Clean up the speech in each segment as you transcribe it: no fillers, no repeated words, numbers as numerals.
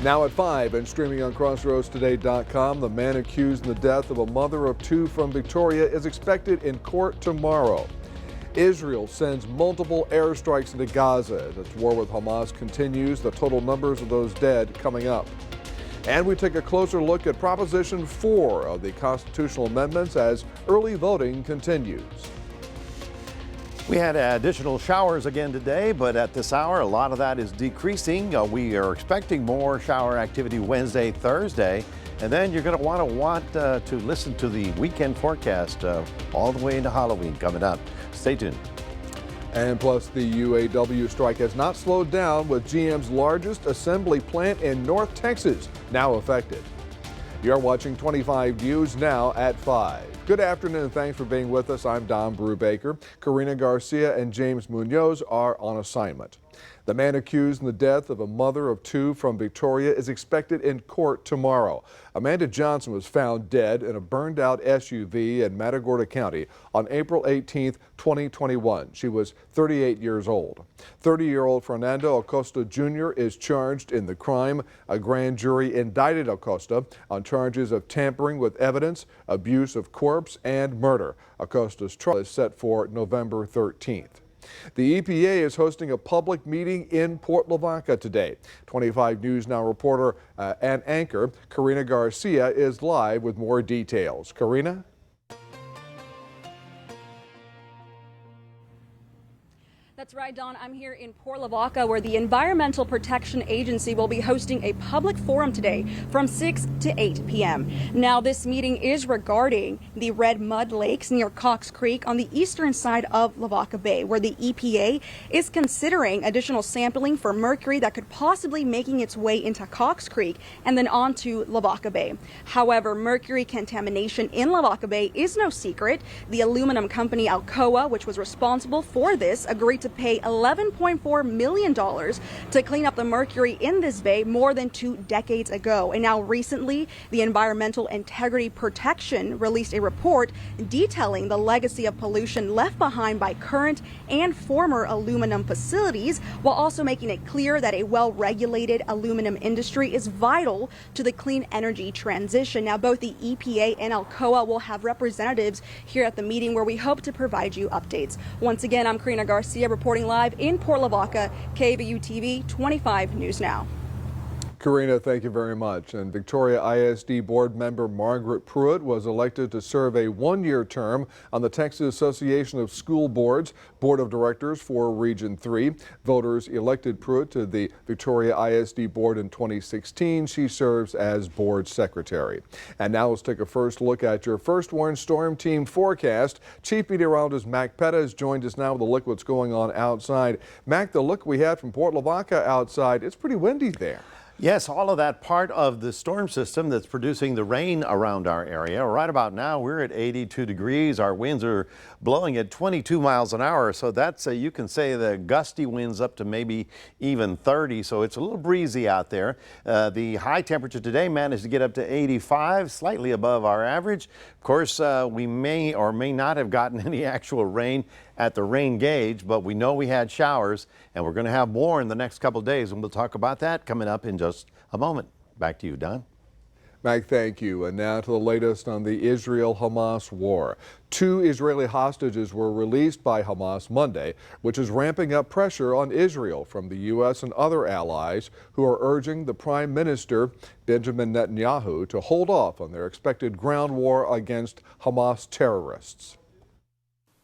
Now at 5 and streaming on crossroadstoday.com, the man accused in the death of a mother of two from Victoria is expected in court tomorrow. Israel sends multiple airstrikes into Gaza as its war with Hamas continues. The total numbers of those dead coming up. And we take a closer look at Proposition 4 of the constitutional amendments as early voting continues. We had additional showers again today, but at this hour, a lot of that is decreasing. We are expecting more shower activity Wednesday, Thursday, and then you're going to want to listen to the weekend forecast all the way into Halloween coming up. Stay tuned. And plus, the UAW strike has not slowed down, with GM's largest assembly plant in North Texas now affected. You're watching 25 News now at 5. Good afternoon. Thanks for being with us. I'm Don Brubaker. Karina, Garcia, and James Munoz are on assignment. The man accused in the death of a mother of two from Victoria is expected in court tomorrow. Amanda Johnson was found dead in a burned-out SUV in Matagorda County on April 18, 2021. She was 38 years old. 30-year-old Fernando Acosta Jr. is charged in the crime. A grand jury indicted Acosta on charges of tampering with evidence, abuse of corpse, and murder. Acosta's trial is set for November 13th. The EPA is hosting a public meeting in Port Lavaca today. 25 News Now reporter and anchor Karina Garcia is live with more details. Karina? That's right, Don. I'm here in Port Lavaca, where the Environmental Protection Agency will be hosting a public forum today from 6 to 8 p.m. Now, this meeting is regarding the red mud lakes near Cox Creek on the eastern side of Lavaca Bay, where the EPA is considering additional sampling for mercury that could possibly making its way into Cox Creek and then on to Lavaca Bay. However, mercury contamination in Lavaca Bay is no secret. The aluminum company Alcoa, which was responsible for this, agreed to pay $11.4 million to clean up the mercury in this bay more than 2 decades ago. And now recently, the Environmental Integrity Protection released a report detailing the legacy of pollution left behind by current and former aluminum facilities, while also making it clear that a well-regulated aluminum industry is vital to the clean energy transition. Now, both the EPA and Alcoa will have representatives here at the meeting, where we hope to provide you updates. Once again, I'm Karina Garcia, reporting live in Port Lavaca, KBU TV 25 News Now. Karina, thank you very much. And Victoria ISD board member Margaret Pruitt was elected to serve a one-year term on the Texas Association of School Boards Board of Directors for Region 3. Voters elected Pruitt to the Victoria ISD board in 2016. She serves as board secretary. And now let's take a first look at your First Warn Storm Team forecast. Chief Meteorologist Mac Perez joined us now with a look at what's going on outside. Mac, the look we had from Port Lavaca outside, it's pretty windy there. Yes, all of that part of the storm system that's producing the rain around our area. Right about now, we're at 82 degrees. Our winds are blowing at 22 miles an hour. So that's, you can say, the gusty winds up to maybe even 30. So it's a little breezy out there. The high temperature today managed to get up to 85, slightly above our average. Of course, we may or may not have gotten any actual rain at the rain gauge, but we know we had showers, and we're going to have more in the next couple of days, and we'll talk about that coming up in just a moment. Back to you, Don. Mac, thank you. And now to the latest on the Israel-Hamas war. 2 Israeli hostages were released by Hamas Monday, which is ramping up pressure on Israel from the U.S. and other allies who are urging the Prime Minister, Benjamin Netanyahu, to hold off on their expected ground war against Hamas terrorists.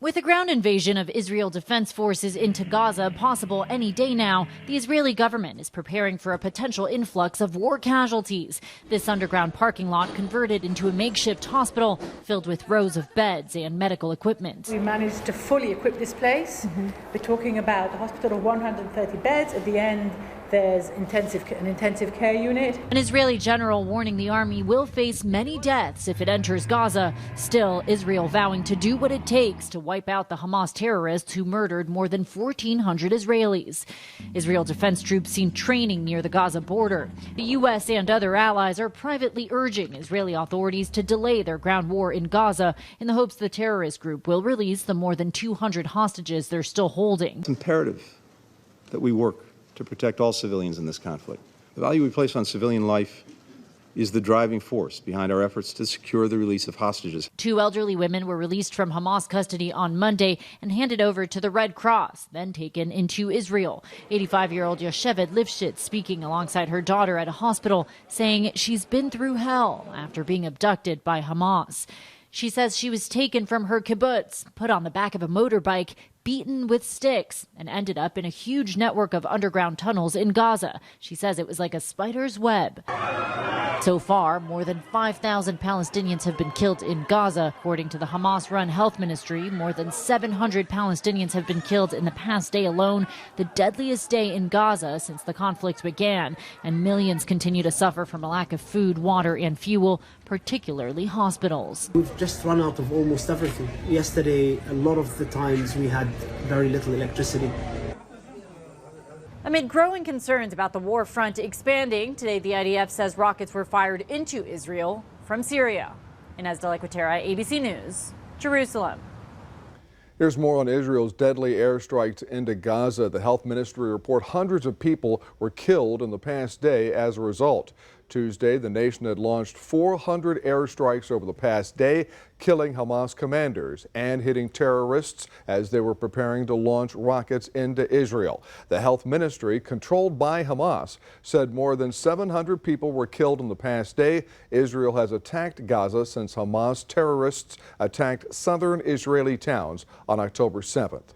With a ground invasion of Israel Defense Forces into Gaza possible any day now, the Israeli government is preparing for a potential influx of war casualties. This underground parking lot converted into a makeshift hospital filled with rows of beds and medical equipment. We managed to fully equip this place. We're talking about a hospital of 130 beds. At the end, there's an intensive care unit. An Israeli general warning the army will face many deaths if it enters Gaza. Still, Israel vowing to do what it takes to wipe out the Hamas terrorists who murdered more than 1,400 Israelis. Israel defense troops seen training near the Gaza border. The U.S. and other allies are privately urging Israeli authorities to delay their ground war in Gaza in the hopes the terrorist group will release the more than 200 hostages they're still holding. It's imperative that we work to protect all civilians in this conflict. The value we place on civilian life is the driving force behind our efforts to secure the release of hostages. 2 elderly women were released from Hamas custody on Monday and handed over to the Red Cross, then taken into Israel. 85-year-old Yoshevet Lifshitz speaking alongside her daughter at a hospital, saying she's been through hell after being abducted by Hamas. She says she was taken from her kibbutz, put on the back of a motorbike, beaten with sticks, and ended up in a huge network of underground tunnels in Gaza. She says it was like a spider's web. So far, more than 5,000 Palestinians have been killed in Gaza. According to the Hamas-run health ministry, more than 700 Palestinians have been killed in the past day alone, the deadliest day in Gaza since the conflict began. And millions continue to suffer from a lack of food, water, and fuel, particularly hospitals. We've just run out of almost everything. Yesterday, a lot of the times we had very little electricity. Amid growing concerns about the war front expanding, today the IDF says rockets were fired into Israel from Syria. Inez de la Quatera, ABC News, Jerusalem. Here's more on Israel's deadly airstrikes into Gaza. The health ministry report hundreds of people were killed in the past day as a result. Tuesday, the nation had launched 400 airstrikes over the past day, killing Hamas commanders and hitting terrorists as they were preparing to launch rockets into Israel. The health ministry, controlled by Hamas, said more than 700 people were killed in the past day. Israel has attacked Gaza since Hamas terrorists attacked southern Israeli towns on October 7th.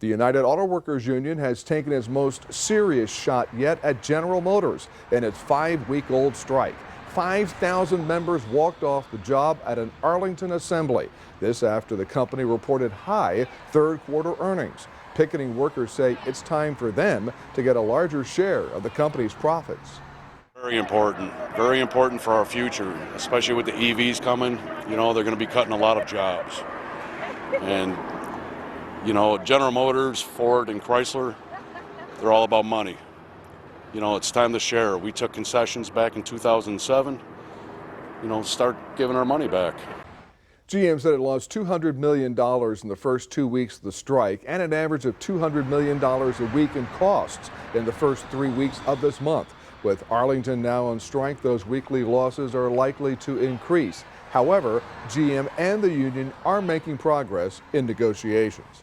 The United Auto Workers Union has taken its most serious shot yet at General Motors in its 5-week-old strike. 5,000 members walked off the job at an Arlington assembly. This after the company reported high third-quarter earnings. Picketing workers say it's time for them to get a larger share of the company's profits. Very important for our future, especially with the EVs coming. You know, they're going to be cutting a lot of jobs. And you know, General Motors, Ford, and Chrysler, they're all about money. You know, it's time to share. We took concessions back in 2007. You know, start giving our money back. GM said it lost $200 million in the first 2 weeks of the strike and an average of $200 million a week in costs in the first 3 weeks of this month. With Arlington now on strike, those weekly losses are likely to increase. However, GM and the union are making progress in negotiations.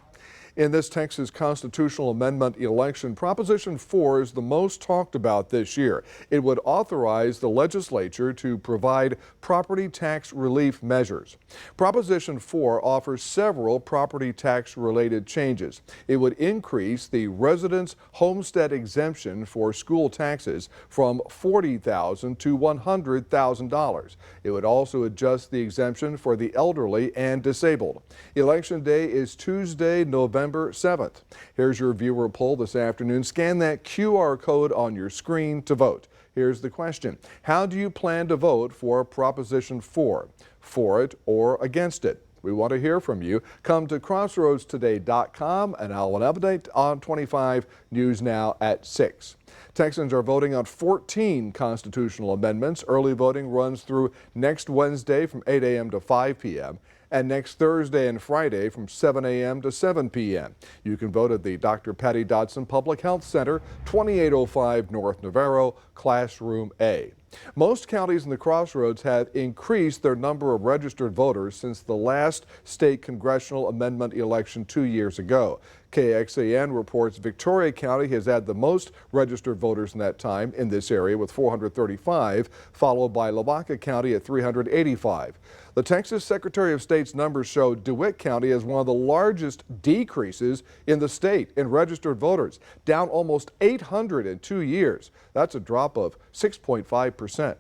In this Texas constitutional amendment election, Proposition 4 is the most talked about this year. It would authorize the legislature to provide property tax relief measures. Proposition 4 offers several property tax related changes. It would increase the residence homestead exemption for school taxes from $40,000 to $100,000. It would also adjust the exemption for the elderly and disabled. Election day is Tuesday, November 7th. Here's your viewer poll this afternoon. Scan that QR code on your screen to vote. Here's the question. How do you plan to vote for Proposition 4? For it or against it? We want to hear from you. Come to crossroadstoday.com and I'll have an update on 25 News Now at 6. Texans are voting on 14 constitutional amendments. Early voting runs through next Wednesday from 8 a.m. to 5 p.m. and next Thursday and Friday from 7 a.m. to 7 p.m. You can vote at the Dr. Patty Dodson Public Health Center, 2805 North Navarro, Classroom A. Most counties in the Crossroads have increased their number of registered voters since the last state congressional amendment election 2 years ago. KXAN reports Victoria County has had the most registered voters in that time in this area with 435, followed by Lavaca County at 385. The Texas Secretary of State's numbers show DeWitt County has one of the largest decreases in the state in registered voters, down almost 800 in 2 years. That's a drop of 6.5%.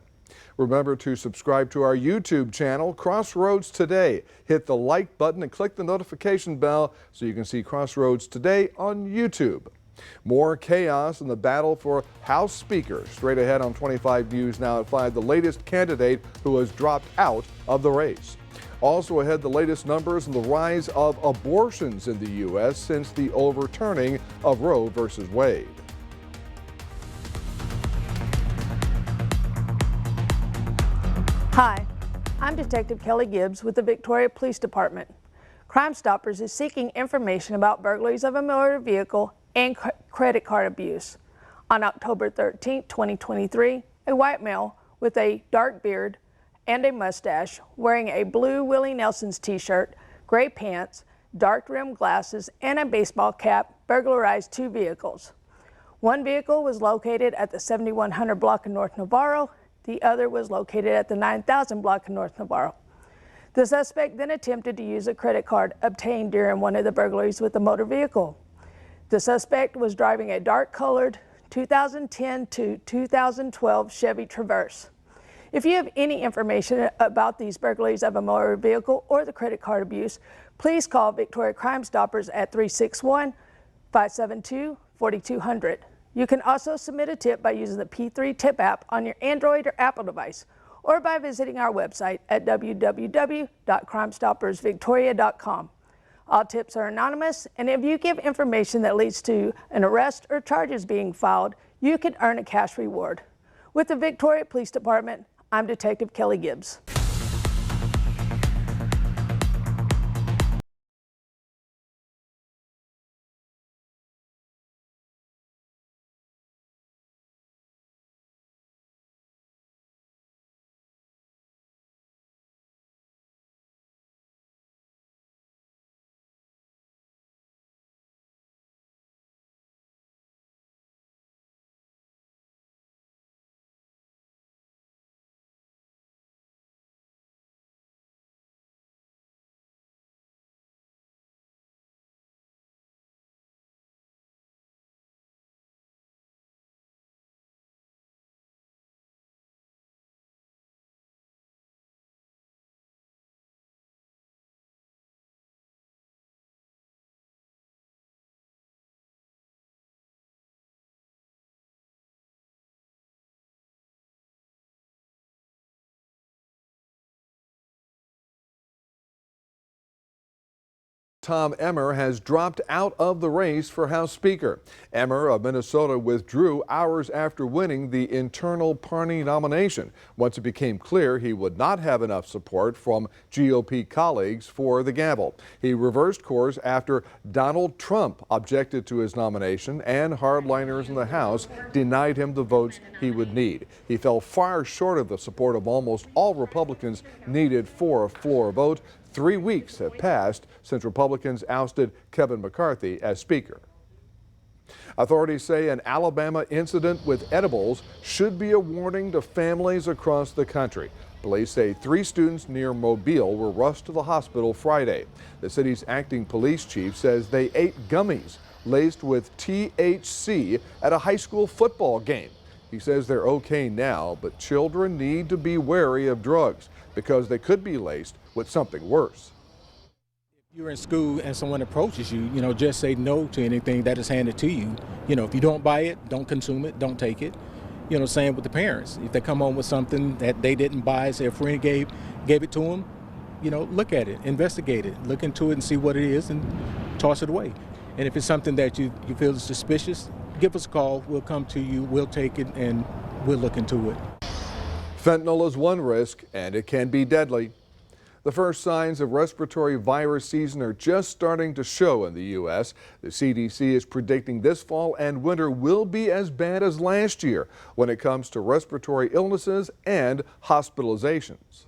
Remember to subscribe to our YouTube channel, Crossroads Today. Hit the like button and click the notification bell so you can see Crossroads Today on YouTube. More chaos in the battle for House Speaker. Straight ahead on 25 News Now at 5, the latest candidate who has dropped out of the race. Also ahead, the latest numbers on the rise of abortions in the U.S. since the overturning of Roe v. Wade. Hi, I'm Detective Kelly Gibbs with the Victoria Police Department. Crime Stoppers is seeking information about burglaries of a motor vehicle and credit card abuse. On October 13, 2023, a white male with a dark beard and a mustache, wearing a blue Willie Nelson's t-shirt, gray pants, dark rimmed glasses, and a baseball cap, burglarized 2 vehicles. One vehicle was located at the 7100 block of North Navarro. The other was located at the 9000 block of North Navarro. The suspect then attempted to use a credit card obtained during one of the burglaries with the motor vehicle. The suspect was driving a dark-colored 2010 to 2012 Chevy Traverse. If you have any information about these burglaries of a motor vehicle or the credit card abuse, please call Victoria Crime Stoppers at 361-572-4200. You can also submit a tip by using the P3 Tip app on your Android or Apple device, or by visiting our website at www.crimestoppersvictoria.com. All tips are anonymous, and if you give information that leads to an arrest or charges being filed, you can earn a cash reward. With the Victoria Police Department, I'm Detective Kelly Gibbs. Tom Emmer has dropped out of the race for House Speaker. Emmer of Minnesota withdrew hours after winning the internal party nomination, once it became clear he would not have enough support from GOP colleagues for the gavel. He reversed course after Donald Trump objected to his nomination and hardliners in the House denied him the votes he would need. He fell far short of the support of almost all Republicans needed for a floor vote. 3 weeks have passed since Republicans ousted Kevin McCarthy as Speaker. Authorities say an Alabama incident with edibles should be a warning to families across the country. Police say 3 students near Mobile were rushed to the hospital Friday. The city's acting police chief says they ate gummies laced with THC at a high school football game. He says they're okay now, but children need to be wary of drugs because they could be laced with something worse. If you're in school and someone approaches you, just say no to anything that is handed to you. If you don't buy it, don't consume it, don't take it. Same with the parents. If they come home with something that they didn't buy, say a friend gave it to them, look at it, investigate it, look into it and see what it is and toss it away. And if it's something that you feel is suspicious, give us a call. We'll come to you, we'll take it, and we'll look into it. Fentanyl is one risk, and it can be deadly. The first signs of respiratory virus season are just starting to show in the U.S. The CDC is predicting this fall and winter will be as bad as last year when it comes to respiratory illnesses and hospitalizations.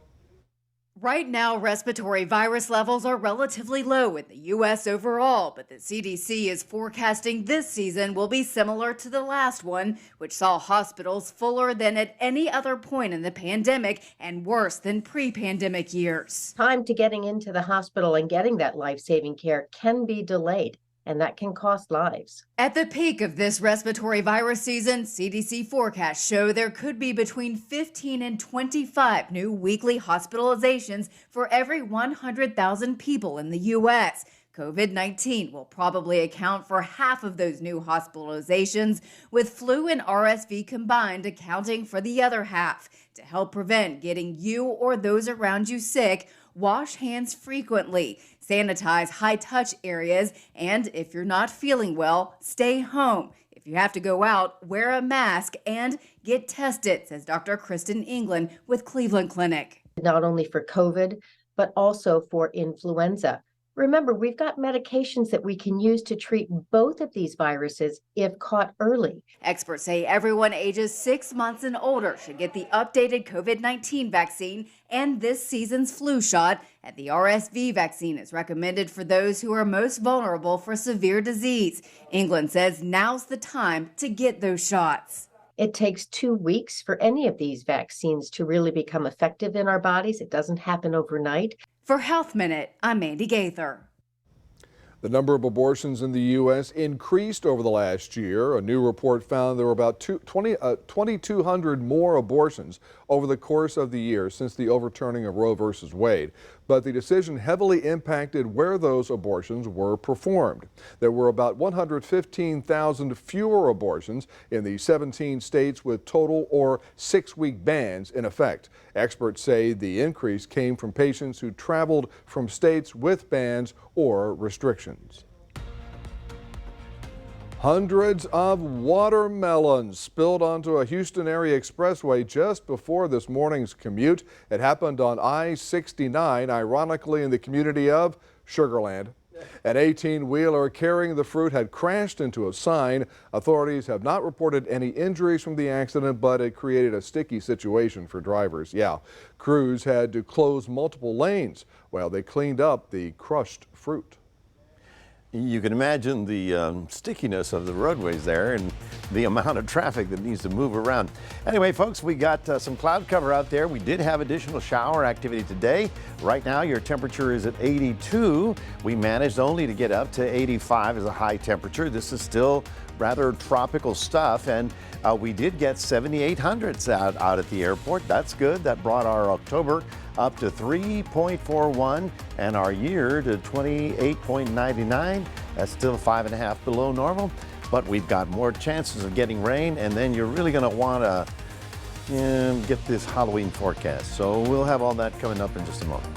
Right now, respiratory virus levels are relatively low in the U.S. overall, but the CDC is forecasting this season will be similar to the last one, which saw hospitals fuller than at any other point in the pandemic and worse than pre-pandemic years. Time to getting into the hospital and getting that life-saving care can be delayed, and that can cost lives. At the peak of this respiratory virus season, CDC forecasts show there could be between 15 and 25 new weekly hospitalizations for every 100,000 people in the U.S. COVID-19 will probably account for half of those new hospitalizations, with flu and RSV combined accounting for the other half. To help prevent getting you or those around you sick, wash hands frequently, sanitize high-touch areas, and if you're not feeling well, stay home. If you have to go out, wear a mask and get tested, says Dr. Kristen England with Cleveland Clinic. Not only for COVID, but also for influenza. Remember, we've got medications that we can use to treat both of these viruses if caught early. Experts say everyone ages 6 months and older should get the updated COVID-19 vaccine and this season's flu shot, and the RSV vaccine is recommended for those who are most vulnerable for severe disease. England says now's the time to get those shots. It takes 2 weeks for any of these vaccines to really become effective in our bodies. It doesn't happen overnight. For Health Minute, I'm Mandy Gaither. The number of abortions in the U.S. increased over the last year. A new report found there were about 2,200 more abortions over the course of the year since the overturning of Roe v. Wade. But the decision heavily impacted where those abortions were performed. There were about 115,000 fewer abortions in the 17 states with total or 6-week bans in effect. Experts say the increase came from patients who traveled from states with bans or restrictions. Hundreds of watermelons spilled onto a Houston area expressway just before this morning's commute. It happened on I-69, ironically in the community of Sugarland. An 18-wheeler carrying the fruit had crashed into a sign. Authorities have not reported any injuries from the accident, but it created a sticky situation for drivers. Yeah, crews had to close multiple lanes while they cleaned up the crushed fruit. You can imagine the stickiness of the roadways there and the amount of traffic that needs to move around. Anyway, folks, we got some cloud cover out there. We did have additional shower activity today. Right now, your temperature is at 82. We managed only to get up to 85 as a high temperature. This is still rather tropical stuff, and we did get 7,800s out at the airport. That's good. That brought our October up to 3.41 and our year to 28.99. That's still 5.5 below normal, but we've got more chances of getting rain, and then you're really going to want to get this Halloween forecast. So we'll have all that coming up in just a moment.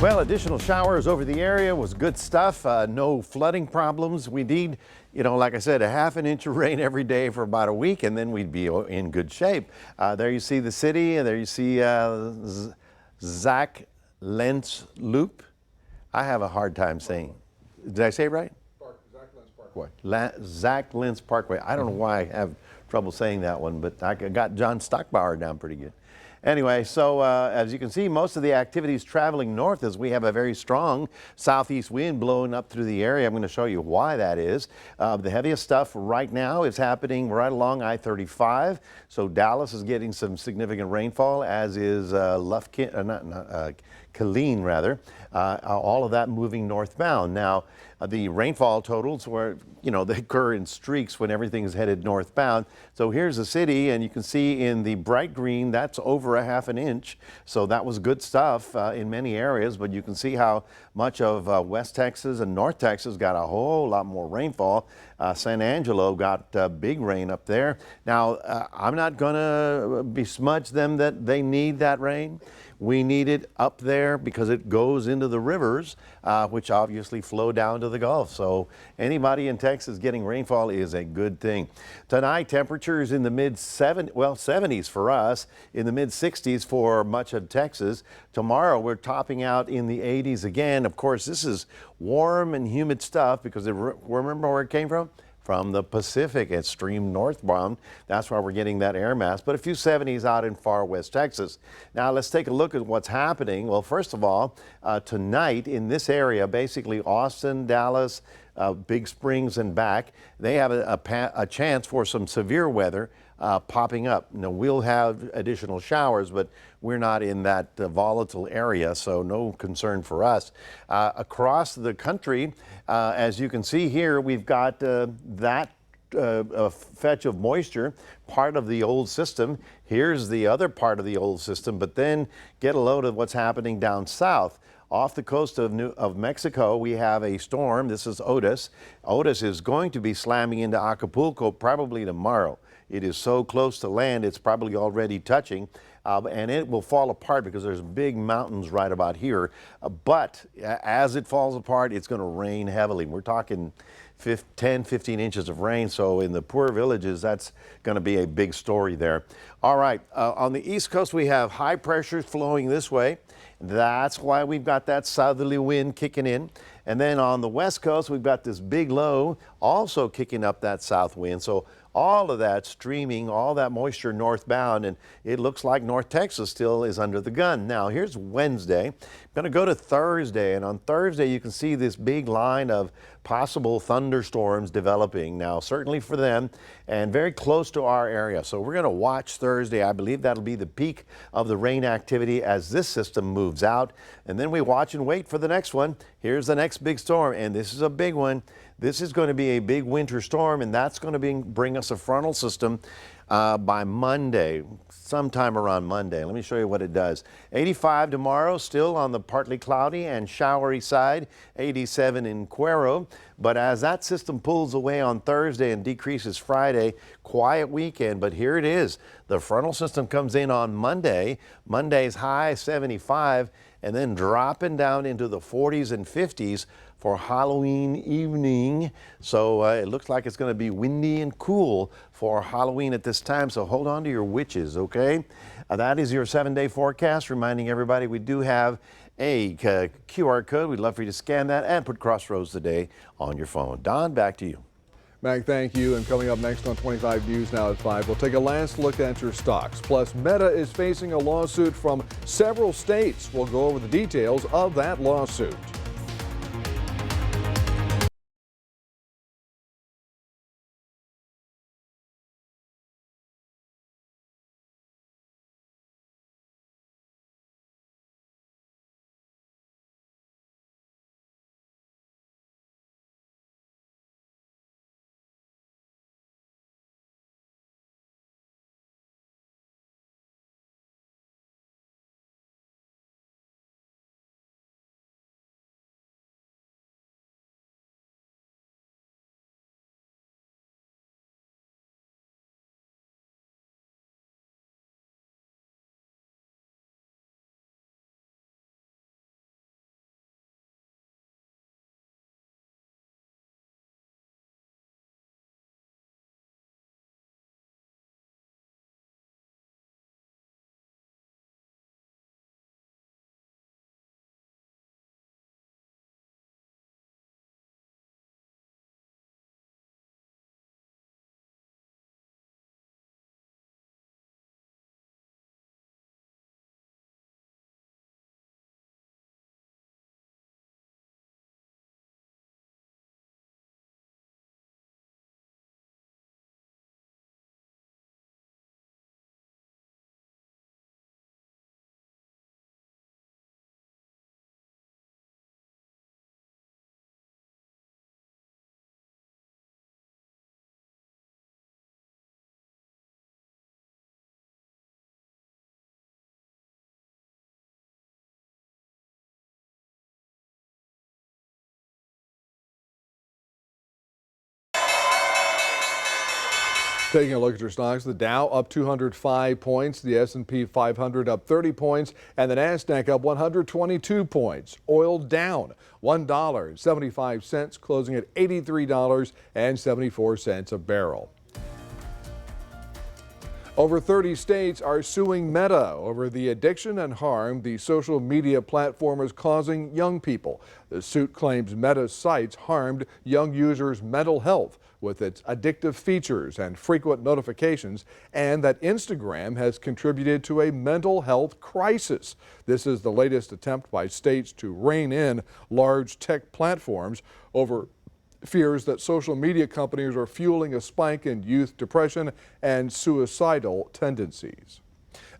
Well, additional showers over the area was good stuff. No flooding problems. We need, like I said, a half an inch of rain every day for about a week, and then we'd be in good shape. There you see the city, and there you see Zach Lentz Loop. I have a hard time saying. Did I say it right? Zach Lentz Parkway. Zach Lentz Parkway. I don't know why I have trouble saying that one, but I got John Stockbauer down pretty good. Anyway, so as you can see, most of the activity is traveling north as we have a very strong southeast wind blowing up through the area. I'm going to show you why that is. The heaviest stuff right now is happening right along I-35. So Dallas is getting some significant rainfall, as is Killeen, rather. All of that moving northbound. Now, the rainfall totals were, they occur in streaks when everything is headed northbound. So here's the city, and you can see in the bright green, that's over a half an inch. So that was good stuff in many areas, but you can see how much of West Texas and North Texas got a whole lot more rainfall. San Angelo got big rain up there. Now, I'm not going to besmudge them that they need that rain. We need it up there because it goes into the rivers, which obviously flow down to the Gulf. So anybody in Texas getting rainfall is a good thing. Tonight, temperatures in the mid-70s for us, in the mid-60s for much of Texas. Tomorrow, we're topping out in the 80s again. Of course, this is warm and humid stuff because remember where it came from? From the Pacific. It streamed northbound. That's why we're getting that air mass, but a few 70s out in far west Texas. Now let's take a look at what's happening. Well, first of all, tonight in this area, basically Austin, Dallas, Big Springs and back, they have a chance for some severe weather popping up. Now, we'll have additional showers, but we're not in that volatile area, so no concern for us. Across the country, as you can see here, we've got that fetch of moisture, part of the old system. Here's the other part of the old system, but then get a load of what's happening down south. Off the coast of Mexico, we have a storm. This is Otis. Otis is going to be slamming into Acapulco probably tomorrow. It is so close to land, it's probably already touching, and it will fall apart because there's big mountains right about here. But as it falls apart, it's going to rain heavily. We're talking 10, 15 inches of rain. So in the poor villages, that's going to be a big story there. All right, on the East Coast, we have high pressure flowing this way. That's why we've got that southerly wind kicking in. And then on the West Coast, we've got this big low also kicking up that south wind. So all of that streaming, all that moisture northbound, and it looks like North Texas still is under the gun. Now, here's Wednesday. I'm going to go to Thursday, and on Thursday, you can see this big line of possible thunderstorms developing. Now, certainly for them, and very close to our area. So we're going to watch Thursday. I believe that'll be the peak of the rain activity as this system moves out. And then we watch and wait for the next one. Here's the next big storm, and this is a big one. This is going to be a big winter storm, and that's going to bring us a frontal system by Monday, sometime around Monday. Let me show you what it does. 85 tomorrow, still on the partly cloudy and showery side, 87 in Cuero. But as that system pulls away on Thursday and decreases Friday, quiet weekend. But here it is. The frontal system comes in on Monday. Monday's high 75, and then dropping down into the 40s and 50s for Halloween evening. So it looks like it's going to be windy and cool for Halloween at this time. So hold on to your witches, okay? That is your 7-day forecast. Reminding everybody we do have a QR code. We'd love for you to scan that and put Crossroads Today on your phone. Don, back to you. Mac, thank you. And coming up next on 25 News Now at 5, we'll take a last look at your stocks. Plus, Meta is facing a lawsuit from several states. We'll go over the details of that lawsuit. Taking a look at your stocks, the Dow up 205 points, the S&P 500 up 30 points, and the Nasdaq up 122 points. Oil down $1.75, closing at $83.74 a barrel. Over 30 states are suing Meta over the addiction and harm the social media platform is causing young people. The suit claims Meta's sites harmed young users' mental health with its addictive features and frequent notifications, and that Instagram has contributed to a mental health crisis. This is the latest attempt by states to rein in large tech platforms over fears that social media companies are fueling a spike in youth depression and suicidal tendencies.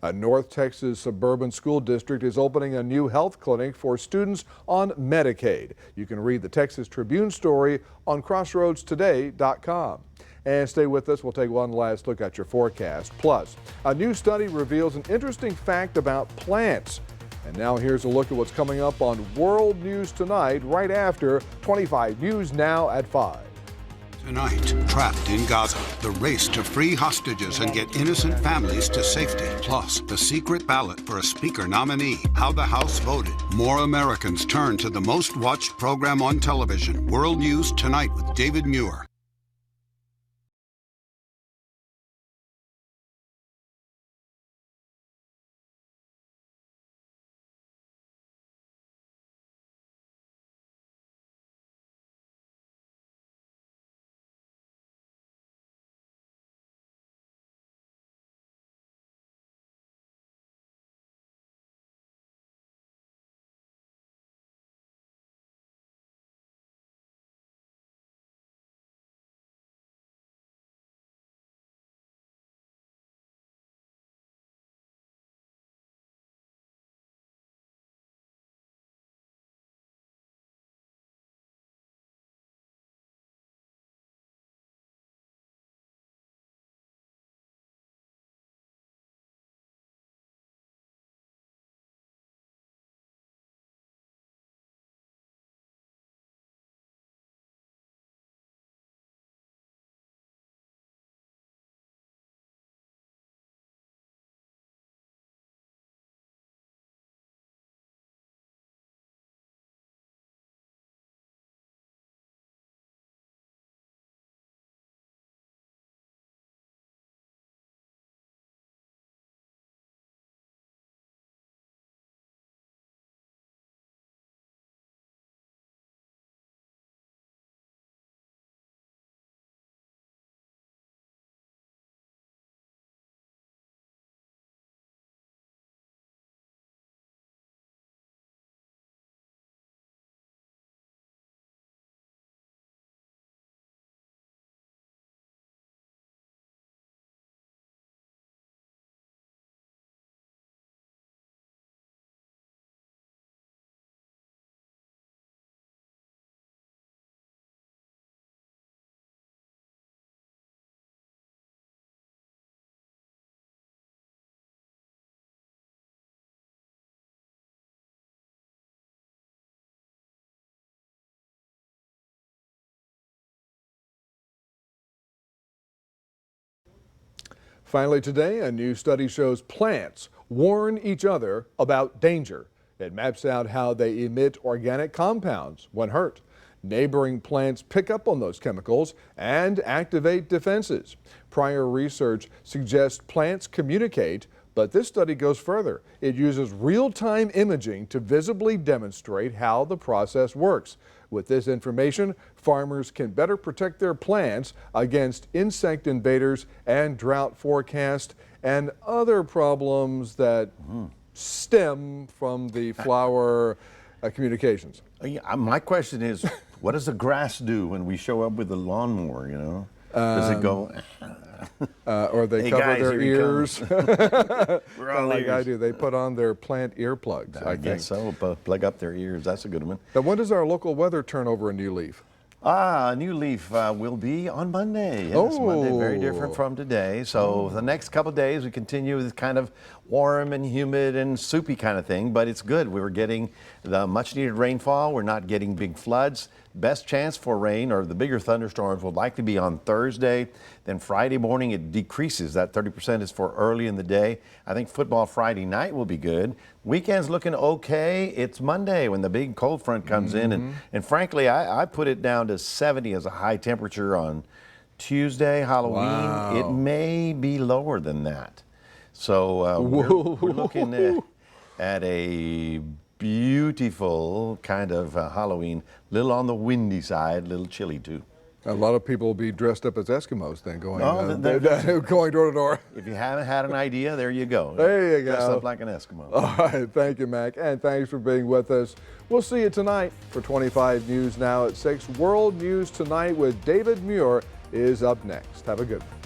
A North Texas suburban school district is opening a new health clinic for students on Medicaid. You can read the Texas Tribune story on crossroadstoday.com. And stay with us. We'll take one last look at your forecast. Plus, a new study reveals an interesting fact about plants. And now here's a look at what's coming up on World News Tonight, right after 25 News Now at 5. Tonight, trapped in Gaza, the race to free hostages and get innocent families to safety. Plus, the secret ballot for a speaker nominee, how the House voted. More Americans turn to the most watched program on television. World News Tonight with David Muir. Finally today, a new study shows plants warn each other about danger. It maps out how they emit organic compounds when hurt. Neighboring plants pick up on those chemicals and activate defenses. Prior research suggests plants communicate, but this study goes further. It uses real-time imaging to visibly demonstrate how the process works. With this information, farmers can better protect their plants against insect invaders and drought forecast and other problems that stem from the flower communications. My question is, what does the grass do when we show up with the lawnmower, you know? Does it go... or they hey cover guys, their ears. We're all like ears. I do. They put on their plant earplugs, I think. guess so, plug up their ears. That's a good one. Now, when does our local weather turn over a new leaf? A new leaf will be on Monday. Yes, Monday, very different from today. So the next couple of days we continue with kind of warm and humid and soupy kind of thing, but it's good. We were getting the much needed rainfall. We're not getting big floods. Best chance for rain or the bigger thunderstorms will likely be on Thursday. Then Friday morning it decreases. That 30% is for early in the day. I think football Friday night will be good. Weekend's looking okay. It's Monday when the big cold front comes in. And frankly, I put it down to 70 as a high temperature on Tuesday, Halloween. Wow. It may be lower than that. So we're looking at a beautiful kind of Halloween, little on the windy side, little chilly too. A lot of people will be dressed up as Eskimos then going going door to door. If you haven't had an idea, there you go. There you go. Dress up like an Eskimo. All right, thank you, Mac, and thanks for being with us. We'll see you tonight for 25 News Now at 6. World News Tonight with David Muir is up next. Have a good one.